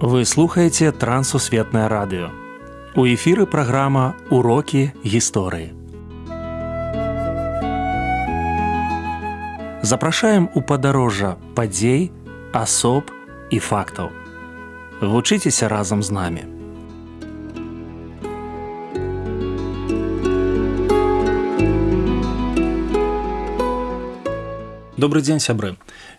Вы слухаеце Трансусветнае радыё. У эфіры праграма «Урокі гісторыі». Запрашаем у падарожжа падзей, асоб і фактаў. Вучыцеся разам з намі. Добрый дзень, сябры.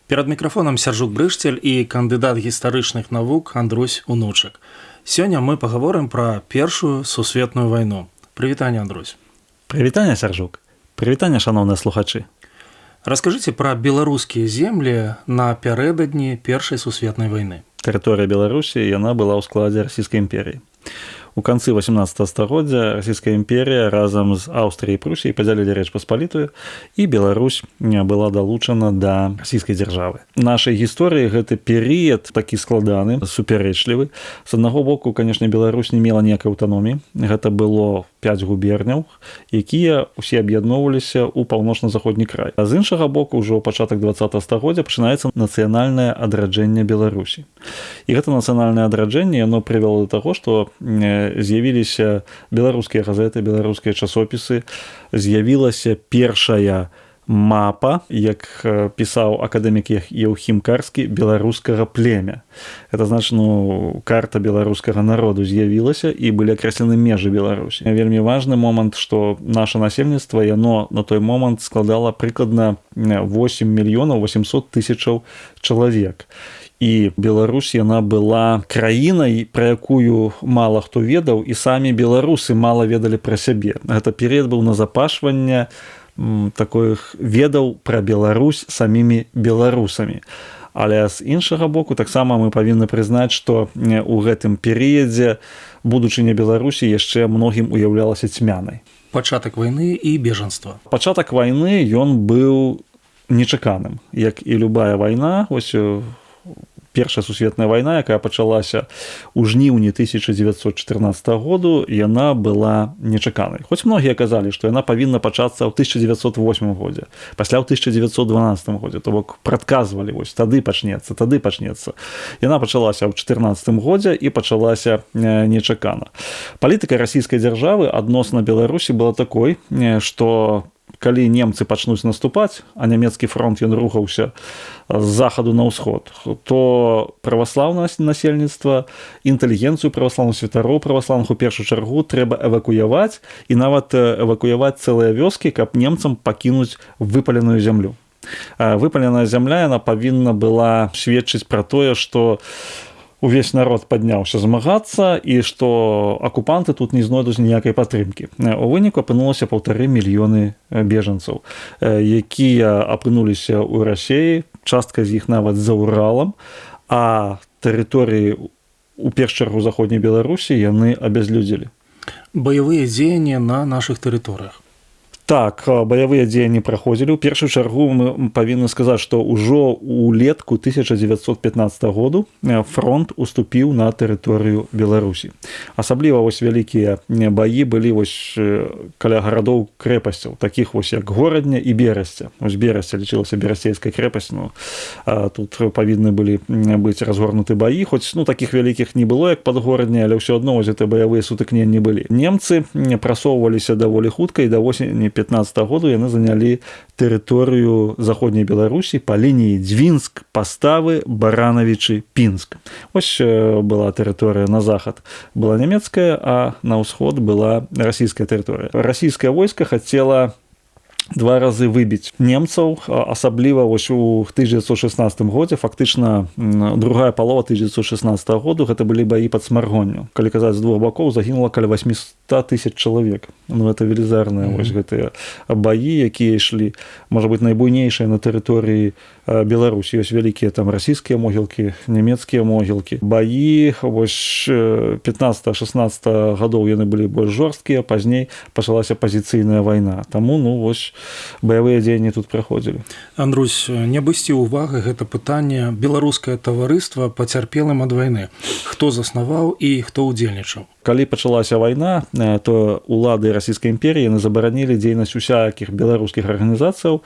Перад мікрафонам Сяржук Брыштель і кандыдат гістарычных навук Андрусь Унучак. Сёння мы пагаворым пра Першую сусветную вайну. Прывітанне, Андрусь. Прывітанне, Сяржук. Прывітанне, шаноўныя слухачы. Раскажыце пра беларускія землі напярэдадні Першай сусветнай вайны. Тэрыторыя Беларусі, яна была ў складзе Расійскай імперіі. У канцы 18 стагоддзя Расійская імперія разам з Аўстрыяй і Прусіяй падзялілі Рэч Паспалітую, і Беларусь была далучана да расійскай дзяржавы. Нашай гісторыі гэты перыяд такі складаны, супярэчлівы. З аднаго боку, канешне, Беларусь не мела ніякай аўтаноміі. Гэта было 5 губерняў, якія ўсе аб'ядноўваліся ў паўночна-заходні край. А з іншага боку, ўжо пачатак 20 стагоддзя пачынаецца нацыянальнае адраджэнне Беларусі. І гэта нацыянальнае адраджэнне, яно прывяло да таго, што з'явіліся беларускія газеты, беларускія часопісы, з'явілася першая мапа, як пісаў акадэмік Еўхім Карскі, беларускага племя. Это значит, карта беларускага народу з'явілася і былі акрэслены межы Беларусі. Вельмі важны момант, што наша насельніцтва, яно на той момант складала прыкладна 8 мільёнаў 800 тысячаў чалавек. І Беларусь, яна была краінай, пра якую мала хто ведаў, і самі беларусы мала ведалі пра сябе. Гэта перыяд быў назапашвання таких ведаў пра Беларусь самімі беларусамі. Але з іншага боку, таксама мы павінны прызнаць, што ў гэтым перыядзе будучыня Беларусі яшчэ многім уяўлялася цьмянай. Пачатак вайны і бежанства. Пачатак вайны, ён быў нечаканым. Як і любая вайна, ось Першая сусветная вайна, якая пачалася ў жніўні 1914 году, яна была нечаканай. Хоць многія казалі, што яна павінна пачацца ў 1908 годзе, пасля ў 1912 годзе, то бок прадказвалі, вось тады пачнецца. Яна пачалася ў 2014 годзе і пачалася нечакана. Палітыка расійскай дзяржавы адносна Беларусі была такой, што калі немцы пачнуць наступаць, а нямецкі фронт ён рухаўся з захаду на ўсход, то праваслаўнае насельніцтва, інтэлігенцыю праваслаўных, святароў праваслаўных у першую чаргу трэба эвакуяваць, і нават эвакуяваць цэлыя вёскі, каб немцам пакінуць выпаленую зямлю. Выпаленая зямля, яна павінна была сведчыць пра тое, што увесь народ падняўся змагацца і што акупанты тут не знойдуць ніякай падтрымкі. У выніку апынулася 1,5 мільёны бежанцаў, якія апынуліся ў Расіі, частка з іх нават за Уралам, а тэрыторыі у першую чаргу заходняй Беларусі яны абязлюдзілі. Баявыя дзеянні на нашых тэрыторыях. Так, баявыя дзеянні праходзілі. У першую чаргу мы павінны сказаць, што ўжо ўлетку 1915 году фронт уступіў на тэрыторыю Беларусі. Асабліва вось вялікія баі былі вось каля гарадоў крэпасцяў, такіх вось як Горадня і Берасця. Вось Берасця лічылася берасцейскай крэпасць, тут павінны былі быць разгорнуты баі, хоць такіх вялікіх не было, як пад Горадняй, але ўсё адно вось гэтыя баявыя сутыкненні былі. Немцы прасоўваліся даволі хутка, і да восені 15 году яны занялі тэрыторыю заходняй Беларусі па лініі Дзвінск, Паставы, Баранавічы, Пінск. Ось была тэрыторыя на захад была нямецкая, а на ўсход была расійская тэрыторыя. Расійскае войска хацела 2 разы выбіць немцаў, асабліва вось у 1916 годзе, фактычна другая палова 1916 году, гэта былі баі пад Смаргонню. Калі казаць, з двух бакоў загінула каля 800 тысяч чалавек. Это велізарныя вось гэтыя баі, якія ішлі, можа быць, найбуйнейшыя на тэрыторыі Беларусі. Ёсць вялікія там расійскія могілкі, нямецкія могілкі. Баі вось 15-16 гадоў яны былі больш жорсткія, пазней пачалася пазіцыйная вайна. Таму, вось баявыя дзеянні тут праходзілі. Андрусь, не абысці ўвагы гэта пытанне беларускае таварыства пацярпелым ад вайны. Хто заснаваў і хто ўдзельнічаў? Калі пачалася вайна, то улады Расійскай імперіі забаранілі дзейнасць усякіх беларускіх арганізацыяў,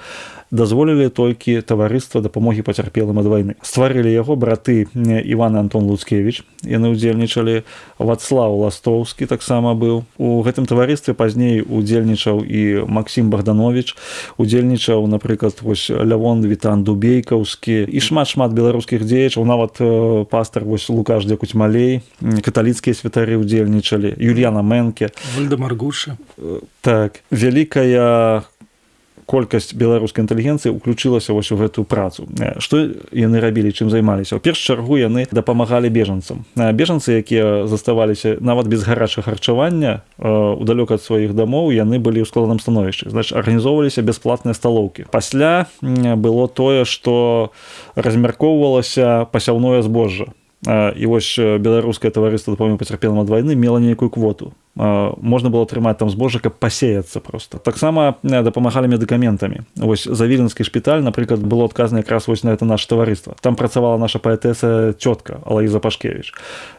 дазволілі толькі таварыства дапамогі пацярпелым ад вайны. Стварылі яго браты Іван і Антон Луцкевіч, яны ўдзельнічалі, Вацлаў Ластоўскі таксама быў. У гэтым таварыстве пазней удзельнічаў і Максім Богданович, удзельнічаў, напрыклад, вось Лявон Вітан Дубейкаўскі і шмат беларускіх дзеячаў, нават пастар вось Лукаш Дзякуцьмалей, каталіцкія святары удзельнічалі, Юльяна Мэнке. Вальдемар Гушы. Так, вялікая колькасць беларускай інтэлігенцыі ўключылася вось у гэтую працу. Што яны рабілі, чым займаліся? У першую чаргу яны дапамагалі бежанцам. Бежанцы, якія заставаліся нават без гарачага харчавання, удалёк ад сваіх дамоў, яны былі ў складаным становішчы. Значыць, арганізоўваліся бясплатныя сталоўкі. Пасля было тое, што размяркоўвалася пасяўное збожжа. І вось беларускае таварыства дапамогі пацярпелым ад вайны мела нейкую квоту. Можна было атрымаць там збожжа, каб пасеяцца проста. Таксама дапамагалі медыкаментамі. Вось за Віленскі шпіталь, напрыклад, было адказана якраз вось на это наша таварыства. Там працавала наша паэтэса цётка Алаіза Пашкевіч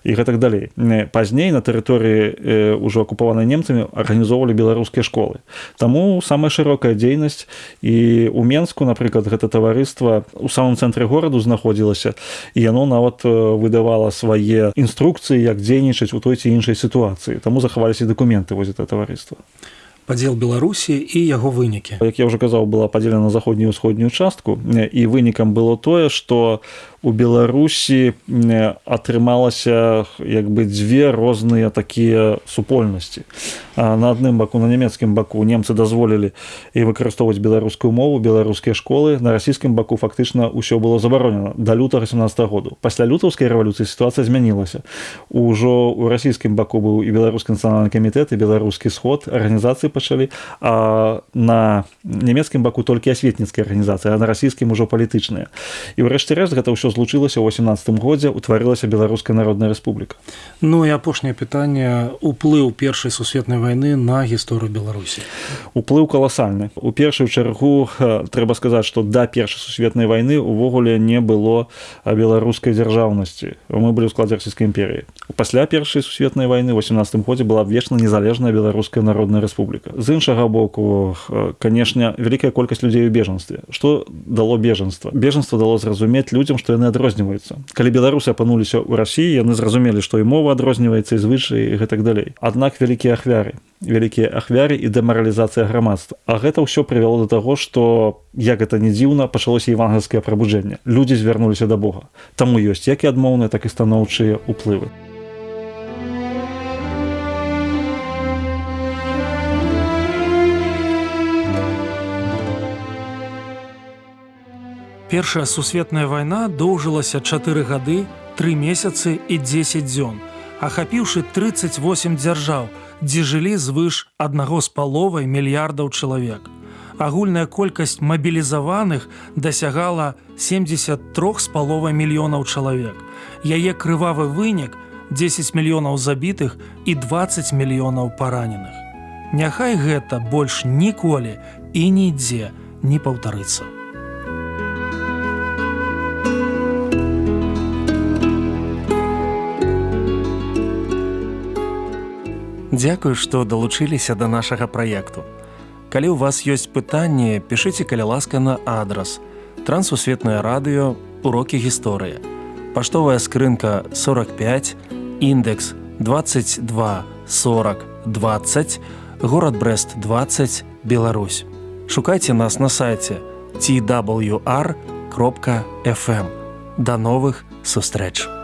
і гэтак далей. Пазней на тэрыторыі ўжо акупаванай немцамі арганізоўвалі беларускія школы. Таму самая шырокая дзейнасць, і ў Менску, напрыклад, гэта таварыства у самым цэнтры гораду знаходзілася, і яно нават выдавала свае інструкцыі, як дзейнічаць у той ці іншай сітуацыі. Таму захаваліся дакументы вось гэта таварыства. Падзел Беларусі і яго вынікі. Як я ўжо казаў, была падзелена на заходнюю і ўсходнюю частку, і вынікам было тое, што у Беларусі атрымалася як бы дзве розныя такія супольнасці. На адным баку, на нямецкім баку немцы дазволілі і выкарыстоўваць беларускую мову, беларускія школы, на расійскім баку фактычна ўсё было забаронена да лютага 17 году. Пасля лютаўскай рэвалюцыі сітуацыя змянілася. Ужо ў расійскім баку быў і беларускі нацыянальны камітэт, і беларускі сход, арганізацыі пачалі, а на нямецкім баку толькі асветніцкія арганізацыі, а на расійскім ужо палітычныя. І ўрэшце рэшт гэта ўсё злучылася ў 18 годзе, утварылася Беларуская Народная Рэспубліка. Ну і апошняе пытанне, уплыў Першай сусветнай вайны на гісторыю Беларусі. Уплыў каласальны. У першую чаргу трэба сказаць, што да Першай сусветнай вайны увогуле не было беларускай дзяржаўнасці. Мы былі ў складзе Расійскай імперіі. Пасля Першай сусветнай вайны ў 18 годзе была абвешчана незалежная Беларуская Народная Рэспубліка. З іншага боку, канешне, вялікая колькасць людзей у бежанстве. Што дало бежанства? Бежанства дало зразумець людзям, што яны адрозніваюцца. Калі беларусы апынуліся ў Расіі, яны зразумелі, што і мова адрозніваецца, і звычаі, і гэтак далей. Аднак вялікія ахвяры і дэмаралізацыя грамадства. А гэта ўсё прывяло да таго, што, як гэта не дзіўна, пачалося евангельскае прабуджэнне. Людзі звярнуліся да Бога. Таму ёсць як і адмоўныя, так і станоўчыя ўплывы. Першая сусветная вайна доўжылася 4 гады, 3 месяцы і 10 дзён, ахапіўшы 38 дзяржаў, дзе жылі звыш 1,5 мільярдаў чалавек. Агульная колькасць мабілізаваных дасягала 73,5 мільёнаў чалавек. Яе крывавы вынік – 10 мільёнаў забітых і 20 мільёнаў параненых. Няхай гэта больш ніколі і нідзе не паўтарыцца. Дзякую, што далучыліся да нашага праекту. Калі ў вас ёсць пытанні, пішыце, каля ласка, на адрас Трансусветнае радыё, урокі гісторыі. Паштовая скрынка 45, індекс 22 40 20, горад Брэст 20, Беларусь. Шукайце нас на сайце twr.fm. Да новых сустрэч!